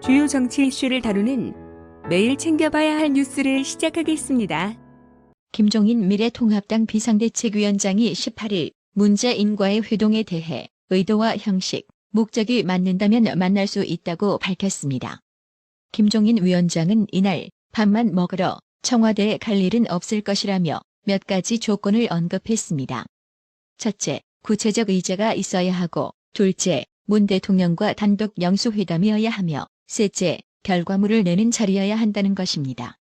주요 정치 이슈를 다루는 매일 챙겨봐야 할 뉴스를 시작하겠습니다. 김종인 미래통합당 비상대책위원장이 18일 문재인과의 회동에 대해 의도와 형식, 목적이 맞는다면 만날 수 있다고 밝혔습니다. 김종인 위원장은 이날 밥만 먹으러 청와대에 갈 일은 없을 것이라며 몇 가지 조건을 언급했습니다. 첫째, 구체적 의제가 있어야 하고, 둘째, 문 대통령과 단독 영수회담이어야 하며, 셋째, 결과물을 내는 자리여야 한다는 것입니다.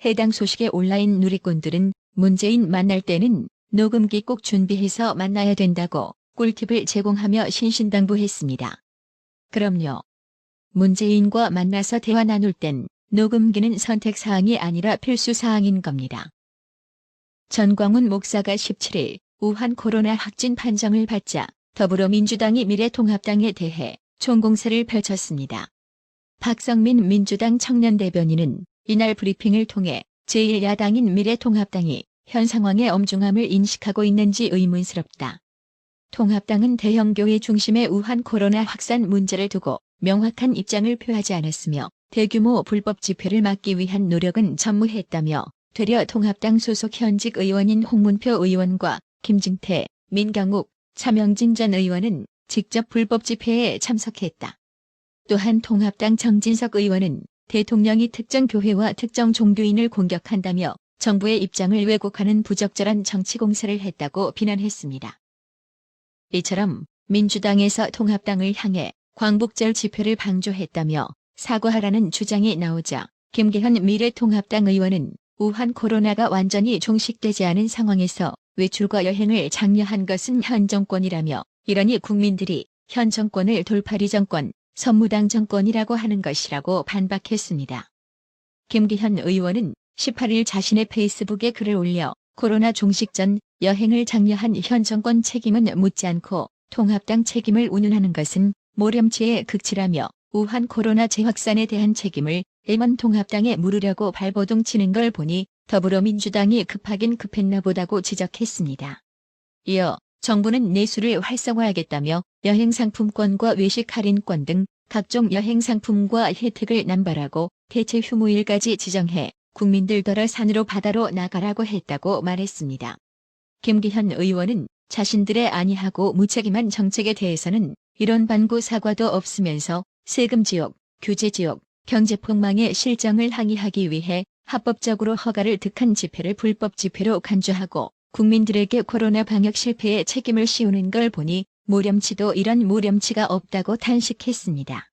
해당 소식에 온라인 누리꾼들은 문재인 만날 때는 녹음기 꼭 준비해서 만나야 된다고 꿀팁을 제공하며 신신당부했습니다. 그럼요. 문재인과 만나서 대화 나눌 땐 녹음기는 선택사항이 아니라 필수사항인 겁니다. 전광훈 목사가 17일 우한 코로나 확진 판정을 받자 더불어민주당이 미래통합당에 대해 총공세를 펼쳤습니다. 박성민 민주당 청년대변인은 이날 브리핑을 통해 제1야당인 미래통합당이 현 상황의 엄중함을 인식하고 있는지 의문스럽다. 통합당은 대형교회 중심의 우한 코로나 확산 문제를 두고 명확한 입장을 표하지 않았으며 대규모 불법 집회를 막기 위한 노력은 전무했다며 되려 통합당 소속 현직 의원인 홍문표 의원과 김진태, 민경욱, 차명진 전 의원은 직접 불법 집회에 참석했다. 또한 통합당 정진석 의원은 대통령이 특정 교회와 특정 종교인을 공격한다며 정부의 입장을 왜곡하는 부적절한 정치 공세를 했다고 비난했습니다. 이처럼 민주당에서 통합당을 향해 광복절 집회를 방조했다며 사과하라는 주장이 나오자 김계현 미래통합당 의원은 우한 코로나가 완전히 종식되지 않은 상황에서 외출과 여행을 장려한 것은 현 정권이라며 이러니 국민들이 현 정권을 돌팔이 정권, 선무당 정권이라고 하는 것이라고 반박했습니다. 김기현 의원은 18일 자신의 페이스북에 글을 올려 코로나 종식 전 여행을 장려한 현 정권 책임은 묻지 않고 통합당 책임을 운운하는 것은 모렴치의 극치라며 우한 코로나 재확산에 대한 책임을 일본 통합당에 물으려고 발버둥 치는 걸 보니 더불어민주당이 급하긴 급했나 보다고 지적했습니다. 이어 정부는 내수를 활성화하겠다며 여행상품권과 외식 할인권 등 각종 여행상품과 혜택을 남발하고 대체 휴무일까지 지정해 국민들더러 산으로 바다로 나가라고 했다고 말했습니다. 김기현 의원은 자신들의 안이하고 무책임한 정책에 대해서는 이런 반고 사과도 없으면서 세금 지옥, 규제 지옥, 경제 폭망의 실정을 항의하기 위해 합법적으로 허가를 득한 집회를 불법 집회로 간주하고 국민들에게 코로나 방역 실패에 책임을 씌우는 걸 보니 모렴치도 이런 모렴치가 없다고 탄식했습니다.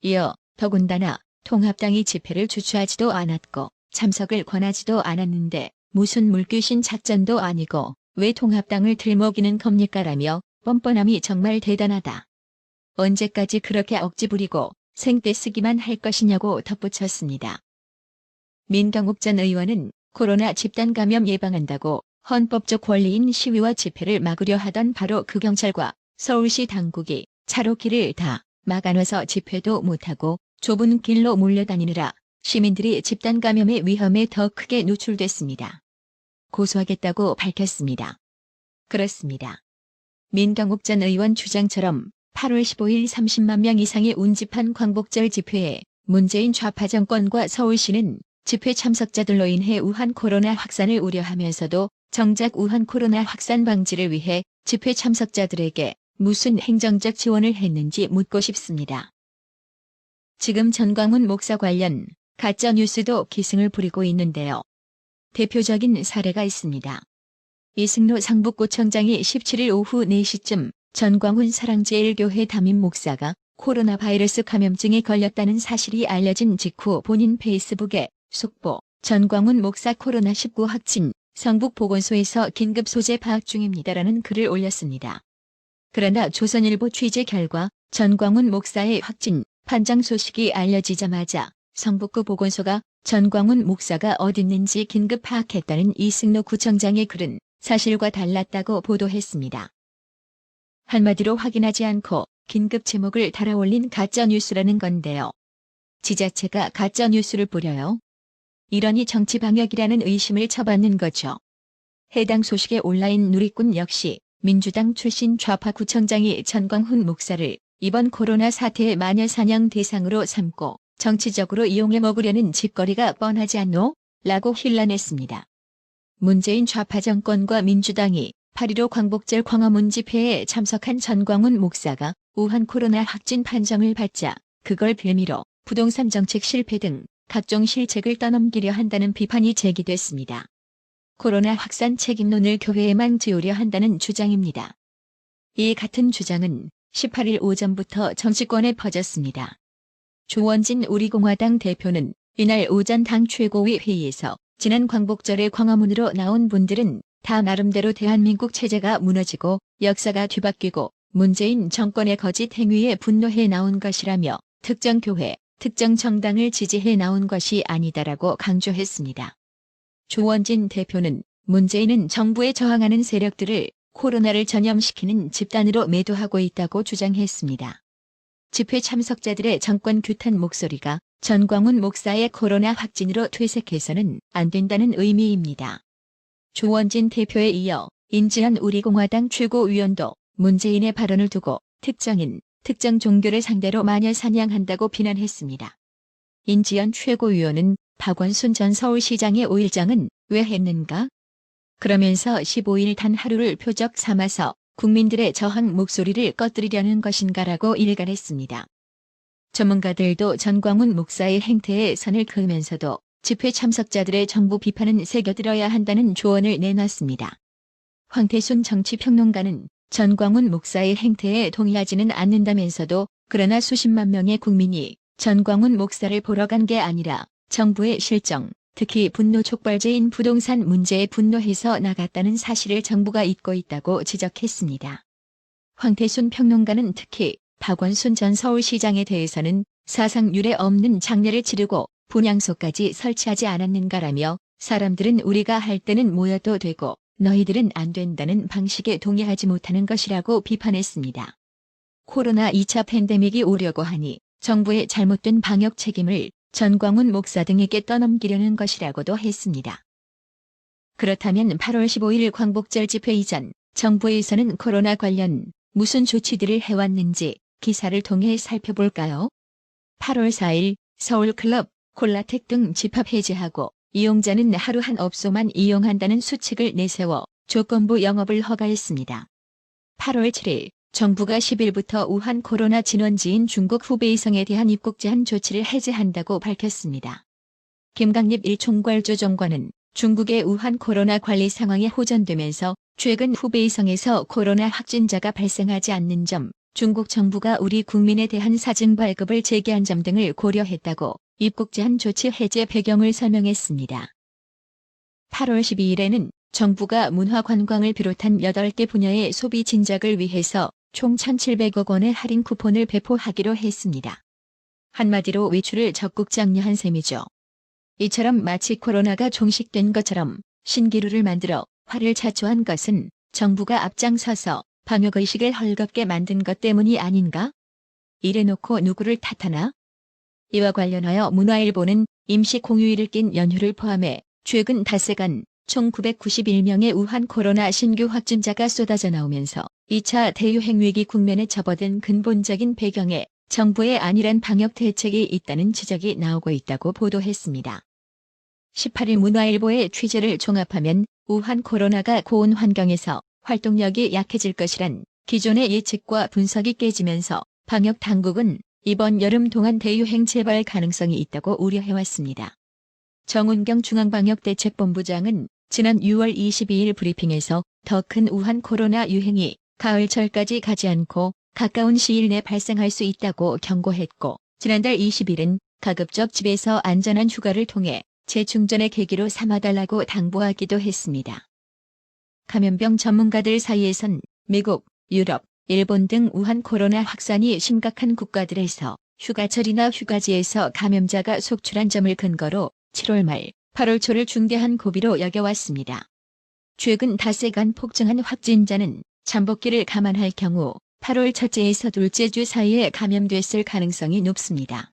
이어 더군다나 통합당이 집회를 주최하지도 않았고 참석을 권하지도 않았는데 무슨 물귀신 작전도 아니고 왜 통합당을 들먹이는 겁니까라며 뻔뻔함이 정말 대단하다. 언제까지 그렇게 억지 부리고 생떼 쓰기만 할 것이냐고 덧붙였습니다. 민경욱 전 의원은 코로나 집단 감염 예방한다고 헌법적 권리인 시위와 집회를 막으려 하던 바로 그 경찰과 서울시 당국이 차로 길을 다 막아놔서 집회도 못하고 좁은 길로 몰려다니느라 시민들이 집단 감염의 위험에 더 크게 노출됐습니다. 고소하겠다고 밝혔습니다. 그렇습니다. 민경욱 전 의원 주장처럼 8월 15일 30만 명 이상이 운집한 광복절 집회에 문재인 좌파 정권과 서울시는 집회 참석자들로 인해 우한 코로나 확산을 우려하면서도 정작 우한 코로나 확산 방지를 위해 집회 참석자들에게 무슨 행정적 지원을 했는지 묻고 싶습니다. 지금 전광훈 목사 관련 가짜뉴스도 기승을 부리고 있는데요. 대표적인 사례가 있습니다. 이승로 상북구청장이 17일 오후 4시쯤 전광훈 사랑제일교회 담임 목사가 코로나 바이러스 감염증에 걸렸다는 사실이 알려진 직후 본인 페이스북에 속보, 전광훈 목사 코로나19 확진, 성북보건소에서 긴급 소재 파악 중입니다라는 글을 올렸습니다. 그러나 조선일보 취재 결과 전광훈 목사의 확진, 판정 소식이 알려지자마자 성북구 보건소가 전광훈 목사가 어딨는지 긴급 파악했다는 이승로 구청장의 글은 사실과 달랐다고 보도했습니다. 한마디로 확인하지 않고 긴급 제목을 달아올린 가짜뉴스라는 건데요. 지자체가 가짜뉴스를 뿌려요? 이러니 정치방역이라는 의심을 쳐받는 거죠. 해당 소식의 온라인 누리꾼 역시 민주당 출신 좌파 구청장이 전광훈 목사를 이번 코로나 사태의 마녀 사냥 대상으로 삼고 정치적으로 이용해 먹으려는 짓거리가 뻔하지 않노? 라고 힐난했습니다. 문재인 좌파 정권과 민주당이 8.15 광복절 광화문 집회에 참석한 전광훈 목사가 우한 코로나 확진 판정을 받자 그걸 빌미로 부동산 정책 실패 등 각종 실책을 떠넘기려 한다는 비판이 제기됐습니다. 코로나 확산 책임론을 교회에만 지우려 한다는 주장입니다. 이 같은 주장은 18일 오전부터 정치권에 퍼졌습니다. 조원진 우리공화당 대표는 이날 오전 당 최고위 회의에서 지난 광복절에 광화문으로 나온 분들은 다 나름대로 대한민국 체제가 무너지고 역사가 뒤바뀌고 문재인 정권의 거짓 행위에 분노해 나온 것이라며 특정 교회, 특정 정당을 지지해 나온 것이 아니다라고 강조했습니다. 조원진 대표는 문재인은 정부에 저항하는 세력들을 코로나를 전염시키는 집단으로 매도하고 있다고 주장했습니다. 집회 참석자들의 정권 규탄 목소리가 전광훈 목사의 코로나 확진으로 퇴색해서는 안 된다는 의미입니다. 조원진 대표에 이어 인지한 우리공화당 최고위원도 문재인의 발언을 두고 특정인, 특정 종교를 상대로 마녀 사냥한다고 비난했습니다. 인지연 최고위원은 박원순 전 서울시장의 5일장은 왜 했는가? 그러면서 15일 단 하루를 표적 삼아서 국민들의 저항 목소리를 꺼뜨리려는 것인가라고 일갈했습니다. 전문가들도 전광훈 목사의 행태에 선을 그으면서도 집회 참석자들의 정부 비판은 새겨들어야 한다는 조언을 내놨습니다. 황태순 정치평론가는 전광훈 목사의 행태에 동의하지는 않는다면서도 그러나 수십만 명의 국민이 전광훈 목사를 보러 간 게 아니라 정부의 실정, 특히 분노 촉발제인 부동산 문제에 분노해서 나갔다는 사실을 정부가 잊고 있다고 지적했습니다. 황태순 평론가는 특히 박원순 전 서울시장에 대해서는 사상 유례 없는 장례를 치르고 분향소까지 설치하지 않았는가라며 사람들은 우리가 할 때는 모여도 되고 너희들은 안 된다는 방식에 동의하지 못하는 것이라고 비판했습니다. 코로나 2차 팬데믹이 오려고 하니 정부의 잘못된 방역 책임을 전광훈 목사 등에게 떠넘기려는 것이라고도 했습니다. 그렇다면 8월 15일 광복절 집회 이전 정부에서는 코로나 관련 무슨 조치들을 해왔는지 기사를 통해 살펴볼까요? 8월 4일 서울클럽, 콜라텍 등 집합 해제하고 이용자는 하루 한 업소만 이용한다는 수칙을 내세워 조건부 영업을 허가했습니다. 8월 7일 정부가 10일부터 우한 코로나 진원지인 중국 후베이성에 대한 입국 제한 조치를 해제한다고 밝혔습니다. 김강립 1총괄조 정관은 중국의 우한 코로나 관리 상황이 호전되면서 최근 후베이성에서 코로나 확진자가 발생하지 않는 점, 중국 정부가 우리 국민에 대한 사증 발급을 재개한 점 등을 고려했다고 입국 제한 조치 해제 배경을 설명했습니다. 8월 12일에는 정부가 문화관광을 비롯한 8개 분야의 소비 진작을 위해서 총 1,700억 원의 할인 쿠폰을 배포하기로 했습니다. 한마디로 외출을 적극 장려한 셈이죠. 이처럼 마치 코로나가 종식된 것처럼 신기루를 만들어 화를 자초한 것은 정부가 앞장서서 방역의식을 헐겁게 만든 것 때문이 아닌가? 이래놓고 누구를 탓하나? 이와 관련하여 문화일보는 임시 공휴일을 낀 연휴를 포함해 최근 닷새간 총 991명의 우한 코로나 신규 확진자가 쏟아져 나오면서 2차 대유행 위기 국면에 접어든 근본적인 배경에 정부의 안일한 방역 대책이 있다는 지적이 나오고 있다고 보도했습니다. 18일 문화일보의 취재를 종합하면 우한 코로나가 고온 환경에서 활동력이 약해질 것이란 기존의 예측과 분석이 깨지면서 방역 당국은 이번 여름 동안 대유행 재발 가능성이 있다고 우려해왔습니다. 정운경 중앙방역대책본부장은 지난 6월 22일 브리핑에서 더 큰 우한 코로나 유행이 가을철까지 가지 않고 가까운 시일 내 발생할 수 있다고 경고했고, 지난달 20일은 가급적 집에서 안전한 휴가를 통해 재충전의 계기로 삼아달라고 당부하기도 했습니다. 감염병 전문가들 사이에선 미국, 유럽, 일본 등 우한 코로나 확산이 심각한 국가들에서 휴가철이나 휴가지에서 감염자가 속출한 점을 근거로 7월 말, 8월 초를 중대한 고비로 여겨왔습니다. 최근 닷새간 폭증한 확진자는 잠복기를 감안할 경우 8월 첫째에서 둘째 주 사이에 감염됐을 가능성이 높습니다.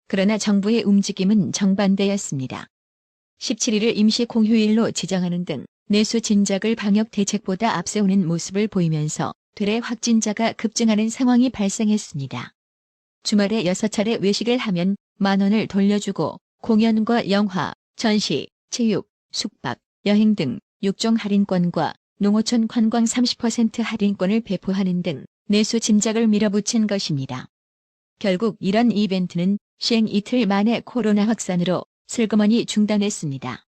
그러나 정부의 움직임은 정반대였습니다. 17일을 임시 공휴일로 지정하는 등 내수 진작을 방역 대책보다 앞세우는 모습을 보이면서 되레 확진자가 급증하는 상황이 발생했습니다. 주말에 6차례 외식을 하면 10,000원을 돌려주고 공연과 영화, 전시, 체육, 숙박, 여행 등 6종 할인권과 농어촌 관광 30% 할인권을 배포하는 등 내수 짐작을 밀어붙인 것입니다. 결국 이런 이벤트는 시행 이틀 만에 코로나 확산으로 슬그머니 중단했습니다.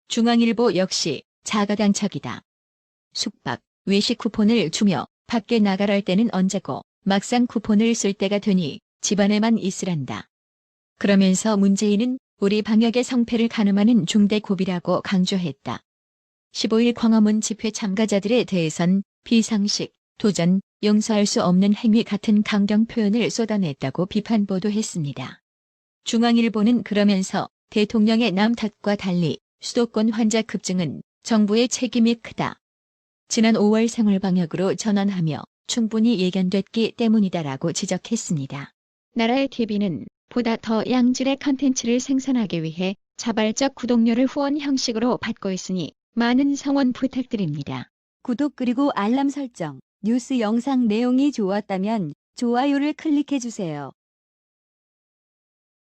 중앙일보 역시 자가당착이다. 숙박, 외식 쿠폰을 주며 밖에 나가랄 때는 언제고 막상 쿠폰을 쓸 때가 되니 집안에만 있으란다. 그러면서 문재인은 우리 방역의 성패를 가늠하는 중대 고비라고 강조했다. 15일 광화문 집회 참가자들에 대해선 비상식, 도전, 용서할 수 없는 행위 같은 강경 표현을 쏟아냈다고 비판 보도했습니다. 중앙일보는 그러면서 대통령의 남 탓과 달리 수도권 환자 급증은 정부의 책임이 크다. 지난 5월 생활방역으로 전환하며 충분히 예견됐기 때문이다라고 지적했습니다. 나라의 TV는 보다 더 양질의 컨텐츠를 생산하기 위해 자발적 구독료를 후원 형식으로 받고 있으니 많은 성원 부탁드립니다. 구독 그리고 알람 설정, 뉴스 영상 내용이 좋았다면 좋아요를 클릭해주세요.